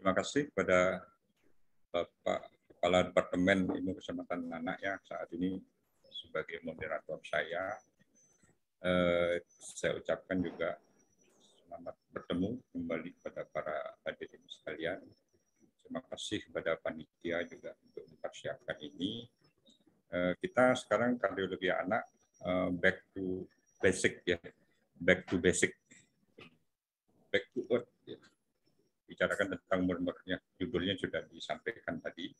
Terima kasih kepada Bapak Kepala Departemen Ilmu Keselamatan Anak ya saat ini sebagai moderator saya. Saya ucapkan juga selamat bertemu kembali kepada para hadirin sekalian. Terima kasih kepada panitia juga untuk mempersiapkan ini. Kita sekarang kardiologi anak back to basic ya, back to basic, back to earth. Ya. Bicarakan tentang murmurnya, judulnya sudah disampaikan tadi.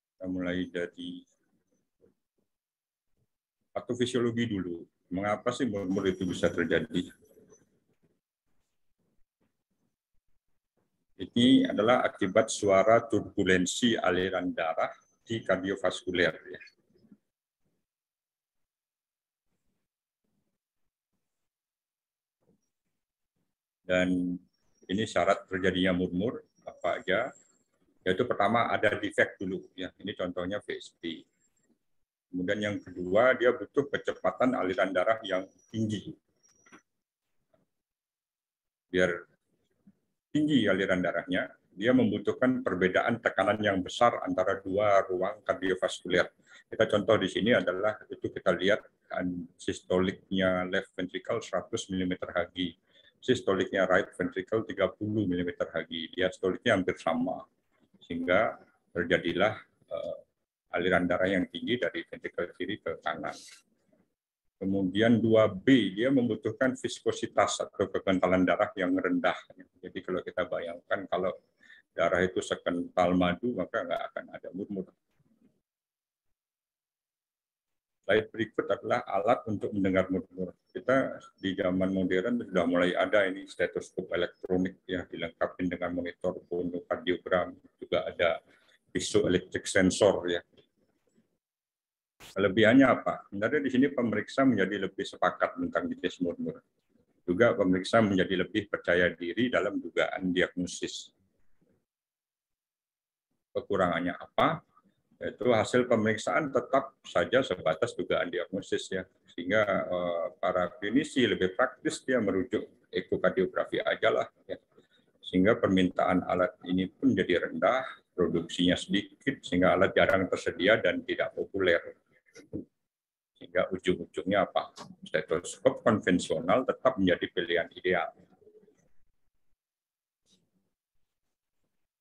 Kita mulai dari patofisiologi dulu. Mengapa sih murmur itu bisa terjadi? Ini adalah akibat suara turbulensi aliran darah di kardiovaskuler. Ya. Dan ini syarat terjadinya murmur apa aja? Yaitu pertama ada defek dulu. Ya. Ini contohnya VSP. Kemudian yang kedua dia butuh kecepatan aliran darah yang tinggi. Biar tinggi aliran darahnya, dia membutuhkan perbedaan tekanan yang besar antara dua ruang kardiovaskuler. Kita contoh di sini adalah itu kita lihat sistoliknya left ventricle 100 mm Hg, sistoliknya right ventricle 30 mm Hg, diastoliknya hampir sama, sehingga terjadilah aliran darah yang tinggi dari ventricle kiri ke kanan. Kemudian 2B, dia membutuhkan viskositas atau kekentalan darah yang rendah. Jadi kalau kita bayangkan kalau darah itu sekental madu, maka nggak akan ada murmur. Slide berikut adalah alat untuk mendengar murmur. Kita di zaman modern sudah mulai ada ini stetoskop elektronik ya, dilengkapi dengan monitor fonokardiogram, juga ada piezoelectric sensor ya. Kelebihannya apa? Sebenarnya di sini pemeriksa menjadi lebih sepakat tentang jenis murmur. Juga pemeriksa menjadi lebih percaya diri dalam dugaan diagnosis. Kekurangannya apa? Yaitu hasil pemeriksaan tetap saja sebatas dugaan diagnosis ya. Sehingga para klinisi lebih praktis dia merujuk ekokardiografi aja lah ya. Sehingga permintaan alat ini pun jadi rendah, produksinya sedikit, sehingga alat jarang tersedia dan tidak populer. Sehingga ujung-ujungnya apa? Stetoskop konvensional tetap menjadi pilihan ideal.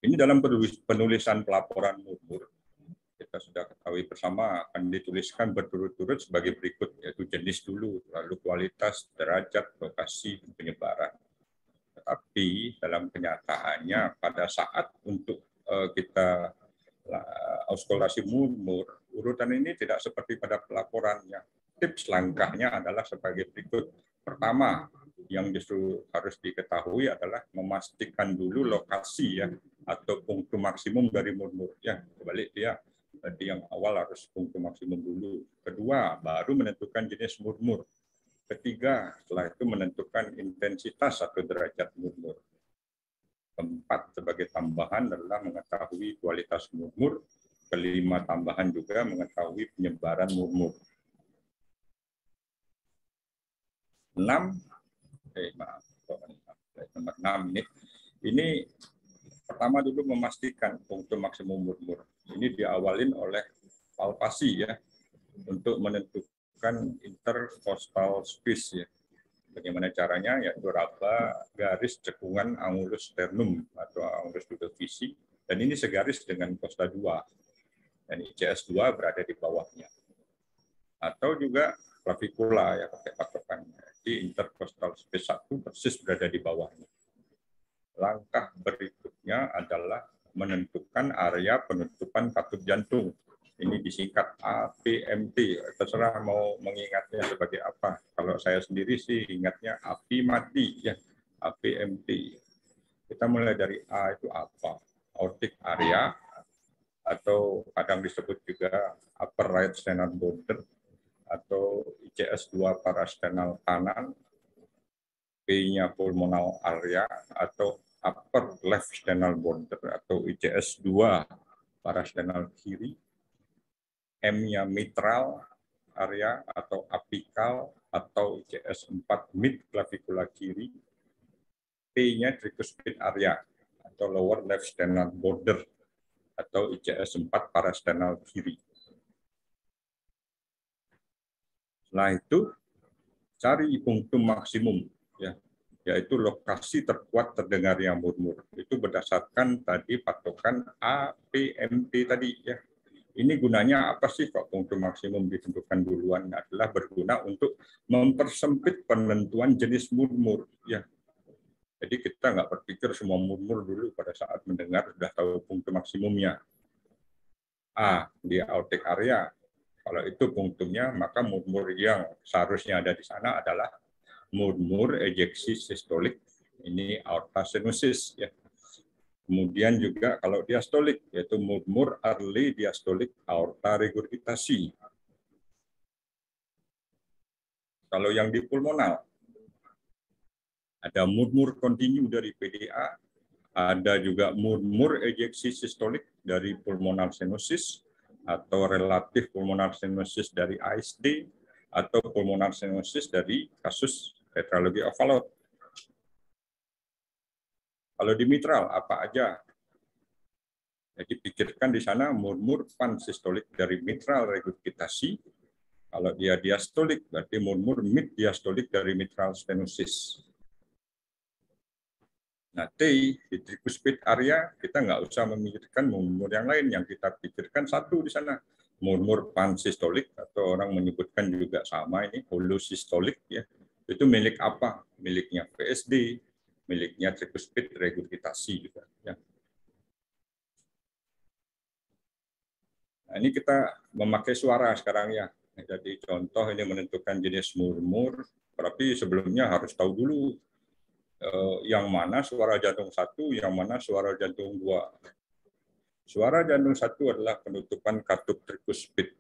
Ini dalam penulisan pelaporan murmur, kita sudah ketahui bersama akan dituliskan berturut-turut sebagai berikut, yaitu jenis dulu, lalu kualitas, derajat, lokasi, penyebaran. Tetapi dalam kenyataannya pada saat untuk kita auskultasi murmur, urutan ini tidak seperti pada pelaporannya. Tips langkahnya adalah sebagai berikut. Pertama, yang justru harus diketahui adalah memastikan dulu lokasi ya atau punktum maksimum dari murmur. Ya, kebalik dia. Tadi yang awal harus punktum maksimum dulu. Kedua, baru menentukan jenis murmur. Ketiga, setelah itu menentukan intensitas atau derajat murmur. Keempat, sebagai tambahan adalah mengetahui kualitas murmur. Kelima, tambahan juga mengetahui penyebaran murmur. 6, nomor 6 ini pertama dulu memastikan punktum maksimum murmur. Ini diawalin oleh palpasi ya, untuk menentukan intercostal space ya. Bagaimana caranya? Yaitu raba garis cekungan angulus sternum atau angulus dudovisi, dan ini segaris dengan costa 2 dan ICS 2 berada di bawahnya. Atau juga clavikula ya, pakai patokan di intercostal space 1 persis berada di bawahnya. Langkah berikutnya adalah menentukan area penutupan katup jantung. Ini disingkat APMT, terserah mau mengingatnya sebagai apa. Kalau saya sendiri sih ingatnya api mati ya, APMT. Kita mulai dari A itu apa? Aortic area, atau kadang disebut juga upper right sternal border, atau ICS 2 parasternal kanan, P-nya pulmonal area, atau upper left sternal border, atau ICS 2 parasternal kiri, M-nya mitral area atau apikal, atau ICS 4 mid clavikula kiri, T-nya tricuspid area atau lower left sternal border atau ICS 4 parasternal kiri. Setelah itu cari punctum maksimum, ya, yaitu lokasi terkuat terdengarnya murmur. Itu berdasarkan tadi patokan APMT tadi, ya. Ini gunanya apa sih kok punctum maksimum ditentukan duluan? Adalah berguna untuk mempersempit penentuan jenis murmur, ya. Jadi kita nggak berpikir semua murmur dulu pada saat mendengar sudah tahu punctum maksimumnya. A, di aortic area. Kalau itu punctumnya, maka murmur yang seharusnya ada di sana adalah murmur ejeksi sistolik. Ini aorta stenosis, ya. Kemudian juga kalau diastolik, yaitu murmur early diastolik aorta regurgitasi. Kalau yang di pulmonal, ada murmur kontinu dari PDA, ada juga murmur ejeksi sistolik dari pulmonal stenosis, atau relatif pulmonal stenosis dari ASD, atau pulmonal stenosis dari kasus tetralogi Overload. Kalau di mitral, apa aja? Jadi pikirkan di sana murmur pansistolik dari mitral regurgitasi. Kalau dia diastolik, berarti murmur mid diastolik dari mitral stenosis. Nah, T, di tricuspid area, kita nggak usah memikirkan murmur yang lain. Yang kita pikirkan satu di sana, murmur pansistolik, atau orang menyebutkan juga sama ini, holosystolik, ya. Itu milik apa? Miliknya PSD, miliknya tricuspid regurgitasi juga, ya. Nah, ini kita memakai suara sekarang, ya. Jadi contoh ini menentukan jenis murmur, tapi sebelumnya harus tahu dulu yang mana suara jantung 1, yang mana suara jantung 2. Suara jantung 1 adalah penutupan katup tricuspid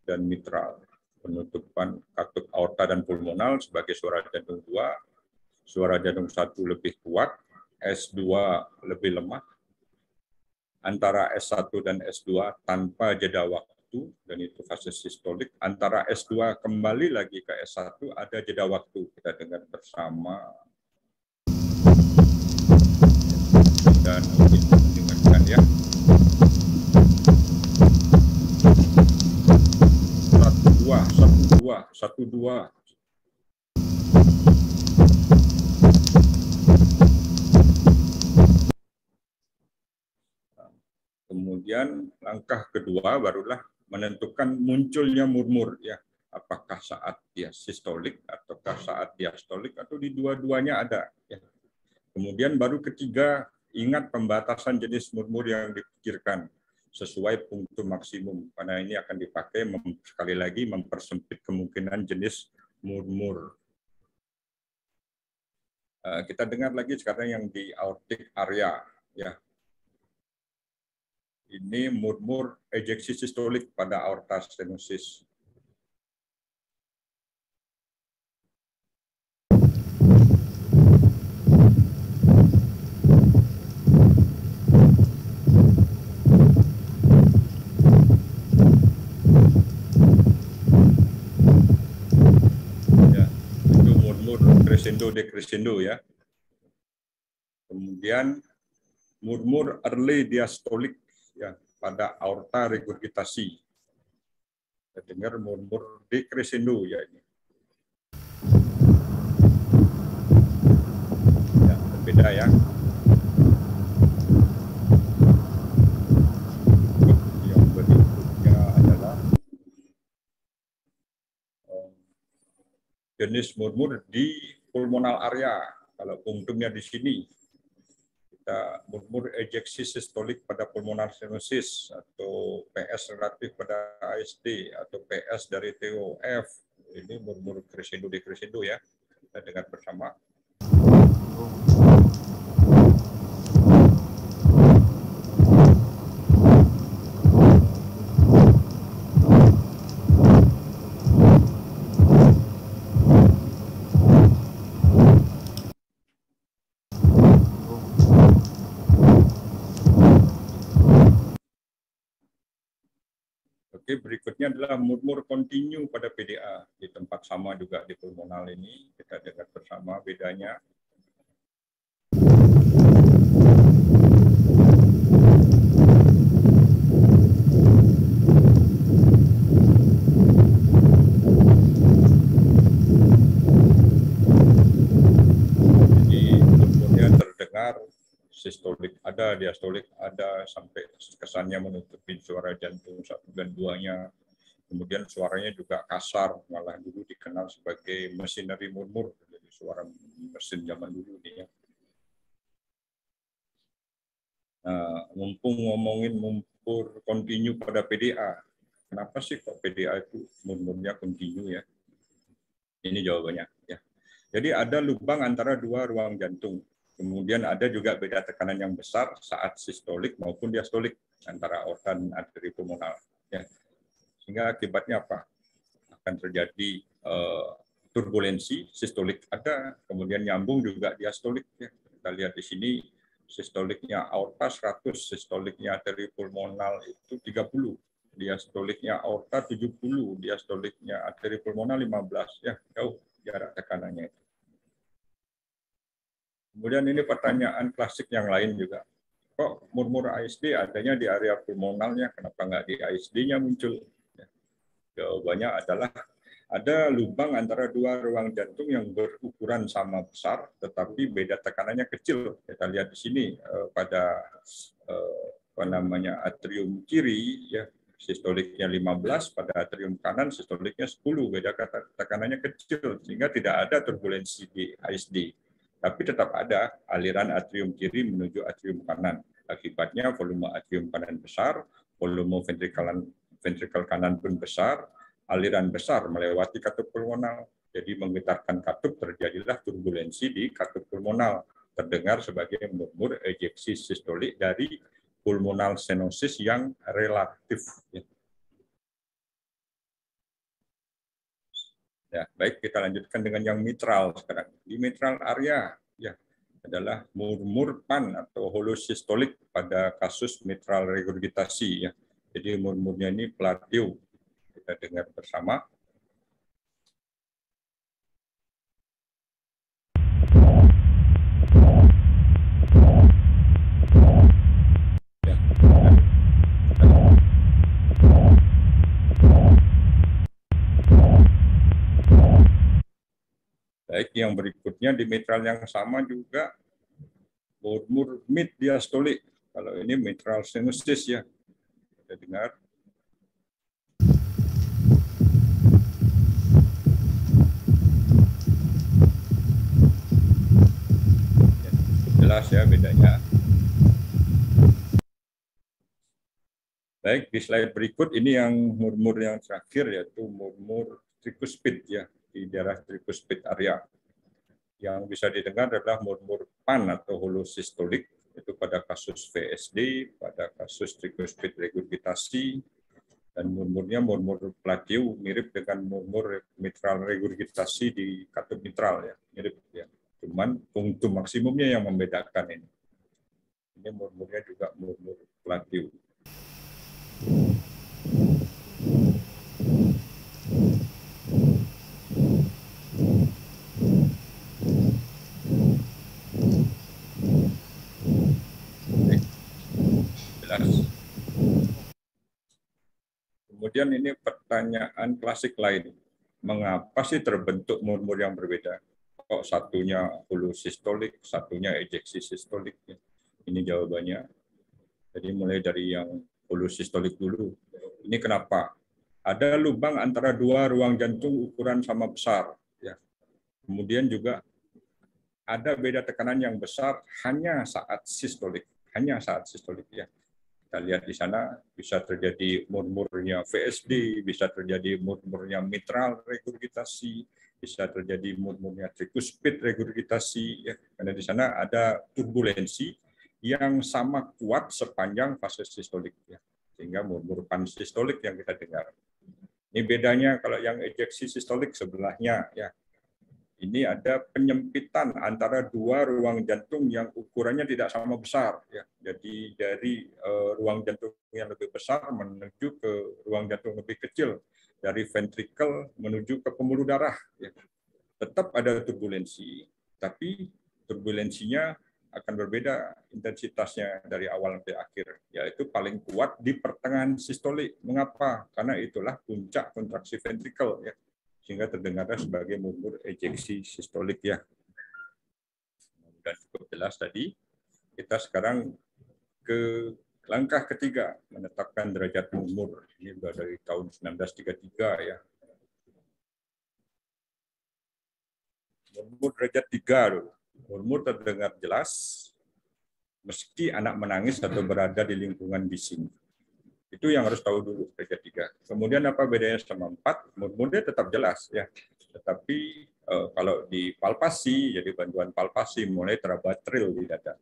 dan mitral. Penutupan katup aorta dan pulmonal sebagai suara jantung 2. Suara jantung 1 lebih kuat, S2 lebih lemah. Antara S1 dan S2 tanpa jeda waktu, dan itu fase sistolik. Antara S2 kembali lagi ke S1 ada jeda waktu. Kita dengar bersama. Dan mendengarkan, ya. 1-2. Kemudian langkah kedua barulah menentukan munculnya murmur, ya. Apakah saat dia sistolik ataukah saat diastolik atau di dua-duanya ada, ya. Kemudian baru ketiga, ingat pembatasan jenis murmur yang dipikirkan sesuai punctum maksimum, karena ini akan dipakai sekali lagi mempersempit kemungkinan jenis murmur. Kita dengar lagi sekarang yang di aortic area, ya. Ini murmur ejeksi sistolik pada aorta stenosis. Crescendo decrescendo, ya. Kemudian murmur early diastolik, ya, pada aorta regurgitasi. Kita dengar murmur decrescendo, ya, ini. Ya, berbeda, ya. Yang berikutnya adalah jenis murmur di pulmonal area. Kalau punctumnya di sini, kita murmur ejeksi sistolik pada pulmonal stenosis, atau PS relatif pada ASD, atau PS dari TOF. Ini murmur crescendo decrescendo, ya. Kita dengar bersama. Oke, berikutnya adalah murmur kontinu pada PDA. Di tempat sama juga di pulmonal ini, kita dengar bersama bedanya. benar, sistolik ada, diastolik ada, sampai kesannya menutupi suara jantung 1 dan 2-nya. Kemudian suaranya juga kasar, malah dulu dikenal sebagai machinery murmur, jadi suara mesin zaman dulu nih ya. Nah, mumpung ngomongin murmur kontinu pada PDA, kenapa sih kok PDA itu murmurnya kontinu ya? Ini jawabannya ya. Jadi ada lubang antara 2 ruang jantung. Kemudian ada juga beda tekanan yang besar saat sistolik maupun diastolik antara aorta dan arteri pulmonal. Ya. Sehingga akibatnya apa? Akan terjadi turbulensi, sistolik ada, kemudian nyambung juga diastolik. Ya. Kita lihat di sini, sistoliknya aorta 100, sistoliknya arteri pulmonal itu 30, diastoliknya aorta 70, diastoliknya arteri pulmonal 15. Ya, jauh jarak tekanannya itu. Kemudian ini pertanyaan klasik yang lain juga. Kok murmur ASD adanya di area pulmonalnya, kenapa nggak di ASD-nya muncul? Jawabannya adalah ada lubang antara 2 ruang jantung yang berukuran sama besar, tetapi beda tekanannya kecil. Kita lihat di sini pada atrium kiri, ya sistoliknya 15, pada atrium kanan sistoliknya 10, beda tekanannya kecil, sehingga tidak ada turbulensi di ASD. Tapi tetap ada aliran atrium kiri menuju atrium kanan. Akibatnya volume atrium kanan besar, volume ventrikel kanan pun besar, aliran besar melewati katup pulmonal. Jadi menggetarkan katup, terjadilah turbulensi di katup pulmonal. Terdengar sebagai murmur ejeksi sistolik dari pulmonal stenosis yang relatif. Ya, baik, kita lanjutkan dengan yang mitral sekarang. Di mitral area ya adalah murmur PAN atau holosystolik pada kasus mitral regurgitasi ya. Jadi murmurnya ini plateau. Kita dengar bersama. Ya. Baik, yang berikutnya di mitral yang sama juga murmur mid diastolik. Kalau ini mitral stenosis ya. Kita dengar. Jelas ya bedanya. Baik, di slide berikut ini yang murmur yang terakhir yaitu murmur tricuspid ya, di daerah tricuspid area. Yang bisa didengar adalah murmur PAN atau holosystolik, itu pada kasus VSD, pada kasus tricuspid regurgitasi, dan murmurnya murmur plateau mirip dengan murmur mitral regurgitasi di katup mitral ya, mirip ya. Cuman punktum maksimumnya yang membedakan ini. Ini murmurnya juga murmur plateau. Kemudian ini pertanyaan klasik lain. Mengapa sih terbentuk murmur yang berbeda? Kok satunya holosystolik, satunya ejeksi sistolik? Ini jawabannya. Jadi mulai dari yang holosystolik dulu. Ini kenapa? Ada lubang antara 2 ruang jantung ukuran sama besar. Ya. Kemudian juga ada beda tekanan yang besar hanya saat sistolik. Hanya saat sistolik ya. Kita lihat di sana bisa terjadi murmurnya VSD, bisa terjadi murmurnya mitral regurgitasi, bisa terjadi murmurnya tricuspid regurgitasi, ya. Karena di sana ada turbulensi yang sama kuat sepanjang fase sistolik, ya. Sehingga murmur pansistolik yang kita dengar. Ini bedanya kalau yang ejeksi sistolik sebelahnya, ya. Ini ada penyempitan antara 2 ruang jantung yang ukurannya tidak sama besar. Ya. Jadi dari ruang jantung yang lebih besar menuju ke ruang jantung lebih kecil. Dari ventrikel menuju ke pembuluh darah. Ya. Tetap ada turbulensi, tapi turbulensinya akan berbeda intensitasnya dari awal sampai akhir. Yaitu paling kuat di pertengahan sistolik. Mengapa? Karena itulah puncak kontraksi ventrikel. Ya. Sehingga terdengarnya sebagai murmur ejeksi sistolik ya. Dan cukup jelas tadi. kita sekarang ke langkah ketiga, menetapkan derajat murmur. Ini sudah dari tahun 1933 ya. Murmur derajat 3 dulu. Murmur terdengar jelas meski anak menangis atau berada di lingkungan bising. Itu yang harus tahu dulu derajat 3. Kemudian apa bedanya sama 4? Murmurnya tetap jelas ya. Tetapi kalau di palpasi, jadi bantuan palpasi mulai teraba trill di dada.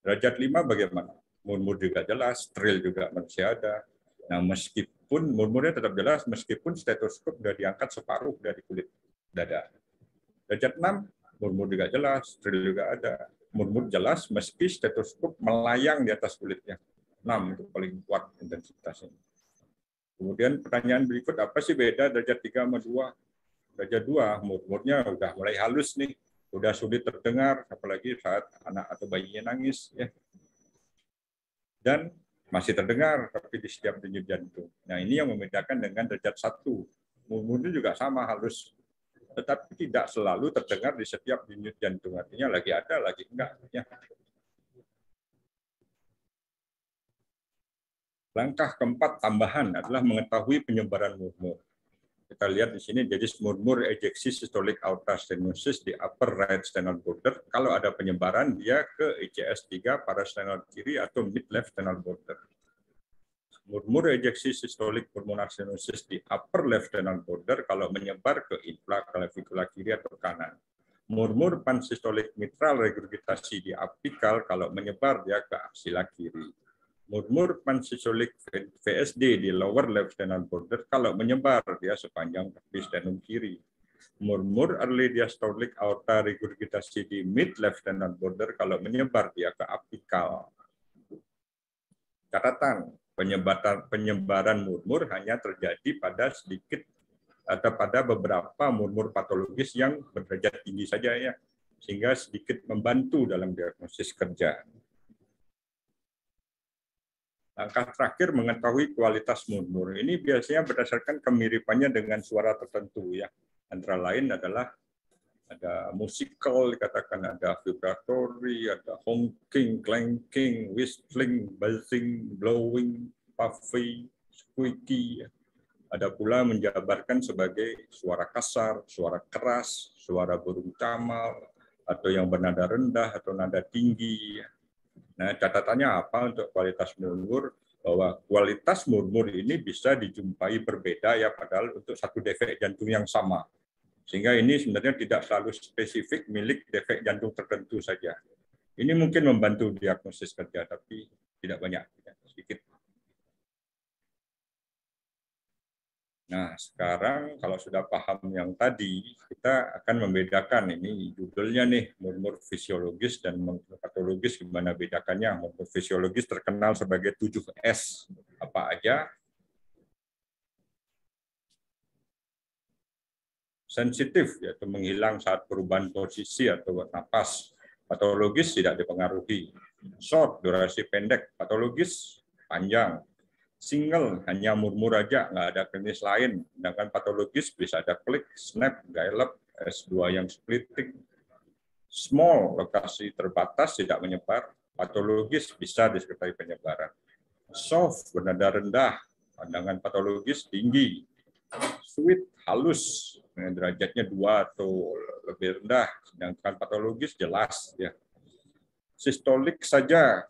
Derajat 5 bagaimana? Murmur juga jelas, trill juga masih ada. Nah, meskipun murmurnya tetap jelas, meskipun stetoskop sudah diangkat separuh dari kulit dada. Derajat 6, murmur juga jelas, trill juga ada. Murmur jelas meski stetoskop melayang di atas kulitnya. 6 itu paling kuat intensitasnya. Kemudian pertanyaan berikut, apa sih beda derajat 3 sama 2? Derajat 2, murmurnya udah mulai halus nih, udah sulit terdengar, apalagi saat anak atau bayinya nangis. Ya. Dan masih terdengar, tapi di setiap denyut jantung. Nah, ini yang membedakan dengan derajat 1. Murmurnya juga sama, halus. Tetapi tidak selalu terdengar di setiap denyut jantung. Artinya lagi ada, lagi enggak. Ya. Langkah keempat tambahan adalah mengetahui penyebaran murmur. Kita lihat di sini, jadi murmur ejeksi systolic aorta stenosis di upper right sternal border. Kalau ada penyebaran, dia ke ECS 3 parasternal kiri atau mid left sternal border. Murmur ejeksi systolic pulmonar stenosis di upper left sternal border kalau menyebar ke infra clavicula kiri atau kanan. Murmur pansystolik mitral regurgitasi di apikal kalau menyebar dia ke aksila kiri. Murmur pansystolik VSD di lower left sternal border kalau menyebar dia sepanjang tepi sternum kiri. Murmur early diastolic aorta regurgitasi di mid left sternal border kalau menyebar dia ke apikal. Catatan, penyebaran murmur hanya terjadi pada sedikit atau pada beberapa murmur patologis yang berderajat tinggi saja ya, sehingga sedikit membantu dalam diagnosis kerja. Langkah terakhir mengetahui kualitas murmur. Ini biasanya berdasarkan kemiripannya dengan suara tertentu ya. Antara lain adalah ada musical, dikatakan ada vibratory, ada honking, clanking, whistling, buzzing, blowing, puffy, squeaky. Ada pula menjabarkan sebagai suara kasar, suara keras, suara burung camal, atau yang bernada rendah atau nada tinggi. Nah, catatannya apa untuk kualitas murmur? Bahwa kualitas murmur ini bisa dijumpai berbeda ya, padahal untuk satu defek jantung yang sama. Sehingga ini sebenarnya tidak selalu spesifik milik defek jantung tertentu saja. Ini mungkin membantu diagnosis kerja, tapi tidak banyak, sedikit. Nah, sekarang kalau sudah paham yang tadi, kita akan membedakan ini judulnya nih, murmur fisiologis dan murmur patologis, gimana bedakannya. Murmur fisiologis terkenal sebagai 7S. Apa aja? Sensitif, yaitu menghilang saat perubahan posisi atau napas. Patologis tidak dipengaruhi. Short, durasi pendek. Patologis, panjang. Single, hanya murmur aja, nggak ada klinis lain. Sedangkan patologis bisa ada klik, snap, gallop, S2 yang splitting. Small, lokasi terbatas, tidak menyebar. Patologis bisa disertai penyebaran. Soft, bernada rendah. Pandangan patologis tinggi. Sweet, halus, derajatnya 2 atau lebih rendah. Sedangkan patologis jelas. Ya. Sistolik saja,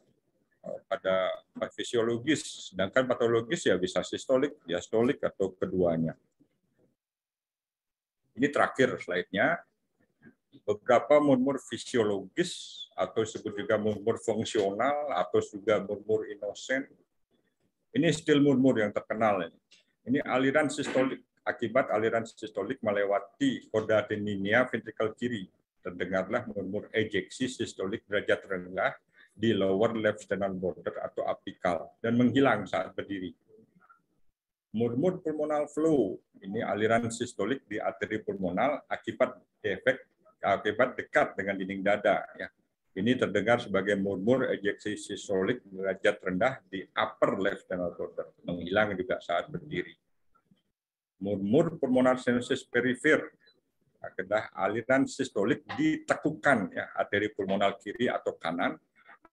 pada fisiologis, sedangkan patologis ya bisa sistolik, diastolik, atau keduanya. Ini terakhir slide-nya. Beberapa murmur fisiologis, atau disebut juga murmur fungsional, atau juga murmur inosen. Ini stil murmur yang terkenal. Ini aliran sistolik, akibat aliran sistolik melewati korda tendinea ventrikel kiri. Terdengarlah murmur ejeksi sistolik derajat rendah di lower left sternal border atau apikal dan menghilang saat berdiri. Murmur pulmonal flow, ini aliran sistolik di arteri pulmonal akibat dekat dengan dinding dada. Ya. Ini terdengar sebagai murmur ejeksi sistolik derajat rendah di upper left sternal border, menghilang juga saat berdiri. Murmur pulmonar stenosis perifer adalah aliran sistolik ditekukan ya, arteri pulmonal kiri atau kanan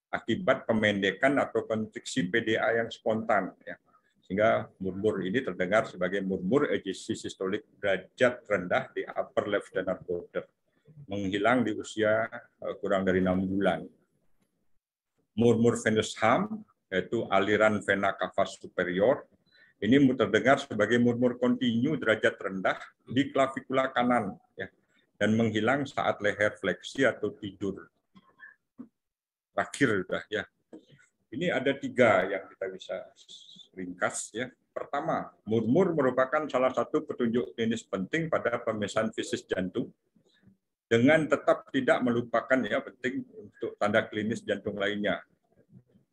akibat pemendekan atau kontriksi PDA yang spontan. Ya. Sehingga murmur ini terdengar sebagai murmur ejeksi sistolik derajat rendah di upper left donor border, menghilang di usia kurang dari 6 bulan. Murmur venous hum, yaitu aliran vena cava superior, ini terdengar sebagai murmur kontinu derajat rendah di klavikula kanan, ya, dan menghilang saat leher fleksi atau tidur. Terakhir sudah ya. Ini ada 3 yang kita bisa ringkas ya. Pertama, murmur merupakan salah satu petunjuk klinis penting pada pemeriksaan fisis jantung, dengan tetap tidak melupakan ya penting untuk tanda klinis jantung lainnya.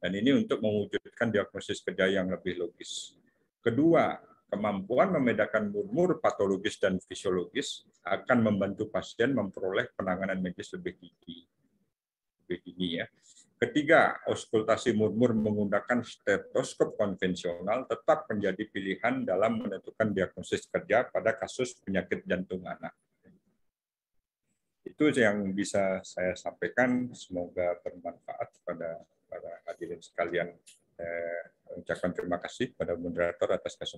Dan ini untuk mewujudkan diagnosis kerja yang lebih logis. Kedua, kemampuan membedakan murmur patologis dan fisiologis akan membantu pasien memperoleh penanganan medis lebih dini ya. Ketiga, auskultasi murmur menggunakan stetoskop konvensional tetap menjadi pilihan dalam menentukan diagnosis kerja pada kasus penyakit jantung anak. Itu yang bisa saya sampaikan, semoga bermanfaat pada hadirin sekalian. Ucapkan terima kasih pada moderator atas kesempatan.